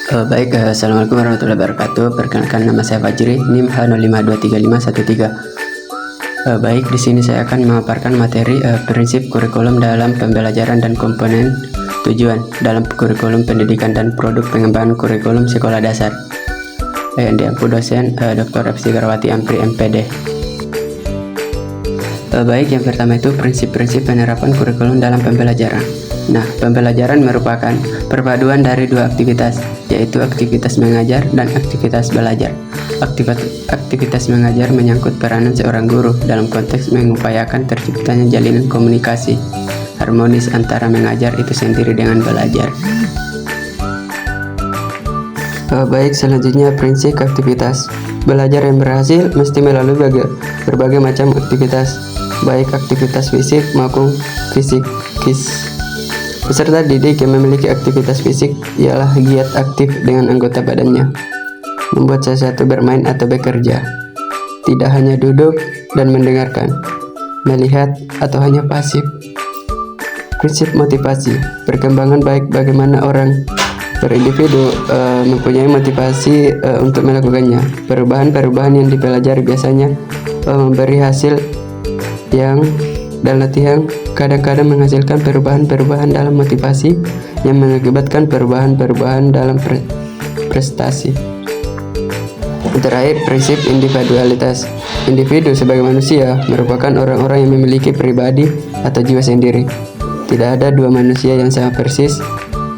Assalamualaikum warahmatullahi wabarakatuh. Perkenalkan, nama saya Fajri, NIM H05235113. Di sini saya akan memaparkan materi prinsip kurikulum dalam pembelajaran dan komponen tujuan dalam kurikulum pendidikan dan produk pengembangan kurikulum sekolah dasar. Yang diampu dosen Dr. Epsi Garawati Ampri MPD. Yang pertama itu prinsip-prinsip penerapan kurikulum dalam pembelajaran. Nah, pembelajaran merupakan perpaduan dari dua aktivitas, yaitu aktivitas mengajar dan aktivitas belajar. Aktivitas mengajar menyangkut peranan seorang guru dalam konteks mengupayakan terciptanya jalinan komunikasi harmonis antara mengajar itu sendiri dengan belajar. Selanjutnya prinsip aktivitas. Belajar yang berhasil mesti melalui berbagai macam aktivitas, baik aktivitas fisik maupun psikis. Peserta didik yang memiliki aktivitas fisik ialah giat aktif dengan anggota badannya, membuat sesuatu, bermain atau bekerja, tidak hanya duduk dan mendengarkan, melihat atau hanya pasif. Prinsip motivasi. Perkembangan baik bagaimana orang berindividu mempunyai motivasi untuk melakukannya. Perubahan-perubahan yang dipelajari biasanya memberi hasil dan latihan kadang-kadang menghasilkan perubahan-perubahan dalam motivasi yang mengakibatkan perubahan-perubahan dalam prestasi. Terakhir, prinsip individualitas. Individu sebagai manusia merupakan orang-orang yang memiliki pribadi atau jiwa sendiri. Tidak ada dua manusia yang sama persis.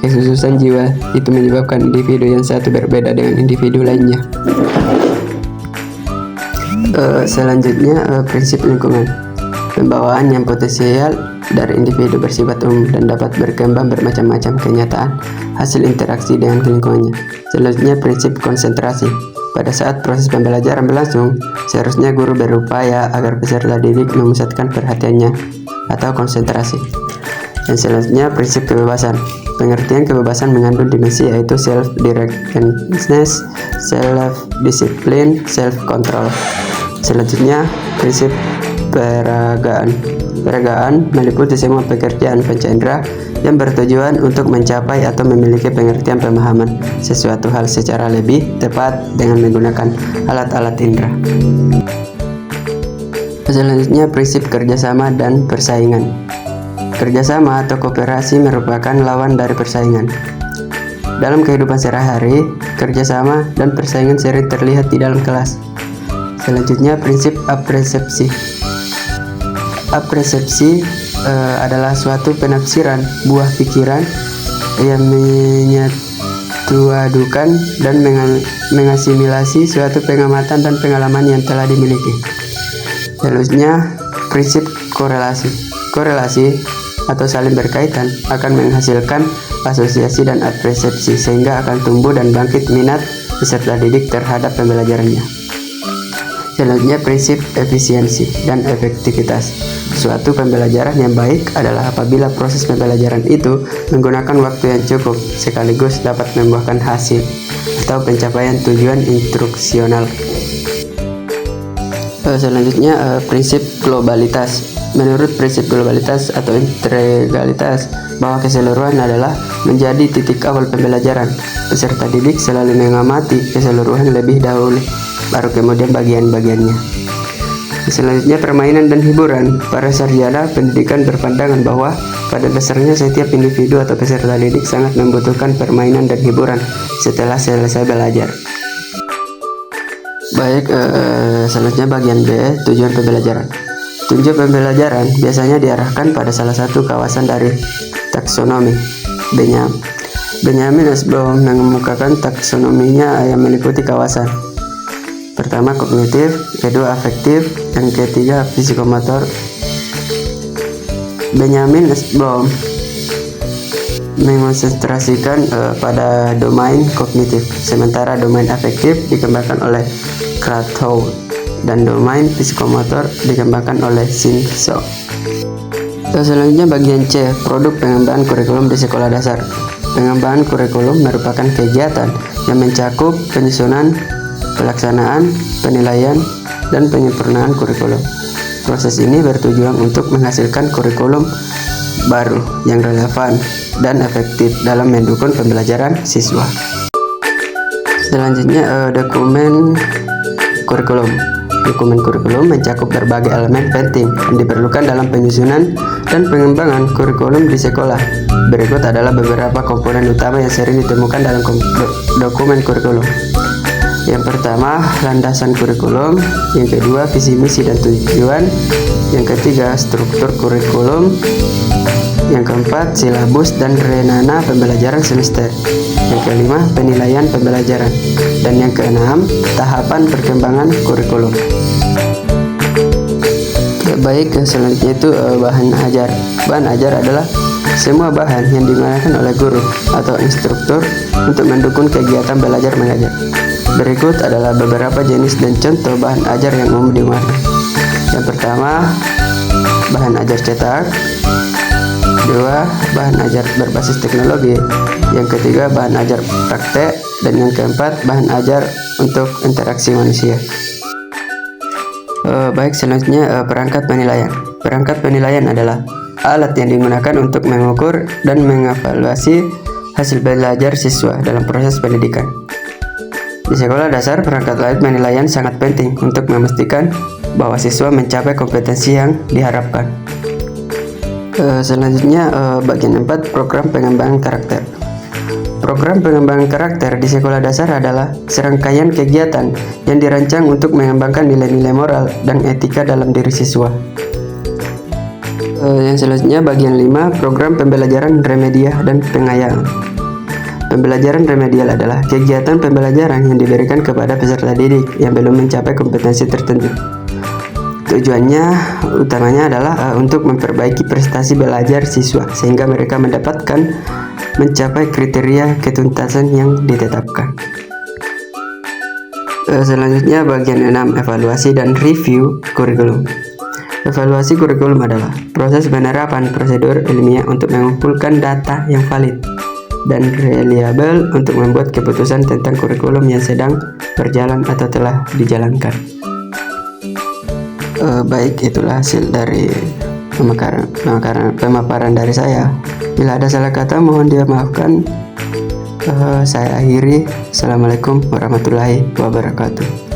Kekhususan jiwa itu menyebabkan individu yang satu berbeda dengan individu lainnya. Selanjutnya, prinsip lingkungan. Pembawaan yang potensial dari individu bersifat umum dan dapat berkembang bermacam-macam kenyataan hasil interaksi dengan lingkungannya. Selanjutnya, prinsip konsentrasi. Pada saat proses pembelajaran berlangsung, seharusnya guru berupaya agar peserta didik memusatkan perhatiannya atau konsentrasi. Dan selanjutnya, prinsip kebebasan. Pengertian kebebasan mengandung dimensi, yaitu self-directedness, self-discipline, self-control. Selanjutnya, prinsip peragaan. Peragaan meliputi semua pekerjaan panca indera yang bertujuan untuk mencapai atau memiliki pengertian pemahaman sesuatu hal secara lebih tepat dengan menggunakan alat-alat indera. Selanjutnya, prinsip kerjasama dan persaingan. Kerjasama atau kooperasi merupakan lawan dari persaingan. Dalam kehidupan sehari-hari, kerjasama dan persaingan sering terlihat di dalam kelas. Selanjutnya, prinsip apresepsi. Apresepsi adalah suatu penafsiran buah pikiran yang menyatuadukan dan mengasimilasi suatu pengamatan dan pengalaman yang telah dimiliki. Selanjutnya, prinsip korelasi. Korelasi atau saling berkaitan akan menghasilkan asosiasi dan apresepsi, sehingga akan tumbuh dan bangkit minat peserta didik terhadap pembelajarannya. Selanjutnya, prinsip efisiensi dan efektivitas. Suatu pembelajaran yang baik adalah apabila proses pembelajaran itu menggunakan waktu yang cukup sekaligus dapat membuahkan hasil atau pencapaian tujuan instruksional. Selanjutnya, prinsip globalitas. Menurut prinsip globalitas atau integralitas, bahwa keseluruhan adalah menjadi titik awal pembelajaran. Peserta didik selalu mengamati keseluruhan lebih dahulu, baru kemudian bagian-bagiannya. Selanjutnya, permainan dan hiburan. Para sarjana pendidikan berpandangan bahwa pada dasarnya setiap individu atau peserta didik sangat membutuhkan permainan dan hiburan setelah selesai belajar. Selanjutnya bagian B, tujuan pembelajaran. Tujuan pembelajaran biasanya diarahkan pada salah satu kawasan dari taksonomi. Benjamin Nussbaum mengemukakan taksonominya yang meliputi kawasan. Pertama, kognitif, kedua, afektif, dan ketiga, psikomotor. Benjamin Nussbaum mengonsentrasikan pada domain kognitif, sementara domain afektif dikembangkan oleh Krathwohl dan domain psikomotor dikembangkan oleh Simpson. Selanjutnya bagian C, produk pengembangan kurikulum di sekolah dasar. Pengembangan kurikulum merupakan kegiatan yang mencakup penyusunan, pelaksanaan, penilaian, dan penyempurnaan kurikulum. Proses ini bertujuan untuk menghasilkan kurikulum baru yang relevan dan efektif dalam mendukung pembelajaran siswa. Selanjutnya dokumen kurikulum. Dokumen kurikulum mencakup berbagai elemen penting yang diperlukan dalam penyusunan dan pengembangan kurikulum di sekolah. Berikut adalah beberapa komponen utama yang sering ditemukan dalam dokumen kurikulum. Yang pertama, landasan kurikulum. Yang kedua, visi misi dan tujuan. Yang ketiga, struktur kurikulum. Yang keempat, silabus dan renana pembelajaran semester. Yang kelima, penilaian pembelajaran. Dan yang keenam, tahapan perkembangan kurikulum. Baik, selanjutnya itu bahan ajar. Bahan ajar adalah semua bahan yang digunakan oleh guru atau instruktur untuk mendukung kegiatan belajar mengajar. Berikut adalah beberapa jenis dan contoh bahan ajar yang umum digunakan. Yang pertama, bahan ajar cetak. Kedua, bahan ajar berbasis teknologi. Yang ketiga, bahan ajar praktek. Dan yang keempat, bahan ajar untuk interaksi manusia. Baik, selanjutnya perangkat penilaian. Perangkat penilaian adalah alat yang digunakan untuk mengukur dan mengevaluasi hasil belajar siswa dalam proses pendidikan. Di sekolah dasar, perangkat alat penilaian sangat penting untuk memastikan bahwa siswa mencapai kompetensi yang diharapkan. Selanjutnya bagian 4, program pengembangan karakter. Program pengembangan karakter di sekolah dasar adalah serangkaian kegiatan yang dirancang untuk mengembangkan nilai-nilai moral dan etika dalam diri siswa. Yang selanjutnya bagian 5, program pembelajaran remedial dan pengayaan. Pembelajaran remedial adalah kegiatan pembelajaran yang diberikan kepada peserta didik yang belum mencapai kompetensi tertentu. Tujuannya utamanya adalah untuk memperbaiki prestasi belajar siswa sehingga mereka mencapai kriteria ketuntasan yang ditetapkan. Selanjutnya bagian 6, evaluasi dan review kurikulum. Evaluasi kurikulum adalah proses penerapan prosedur ilmiah untuk mengumpulkan data yang valid dan reliable untuk membuat keputusan tentang kurikulum yang sedang berjalan atau telah dijalankan. Baik, itulah hasil dari pemaparan dari saya. Bila ada salah kata mohon dimaafkan. Saya akhiri. Assalamualaikum warahmatullahi wabarakatuh.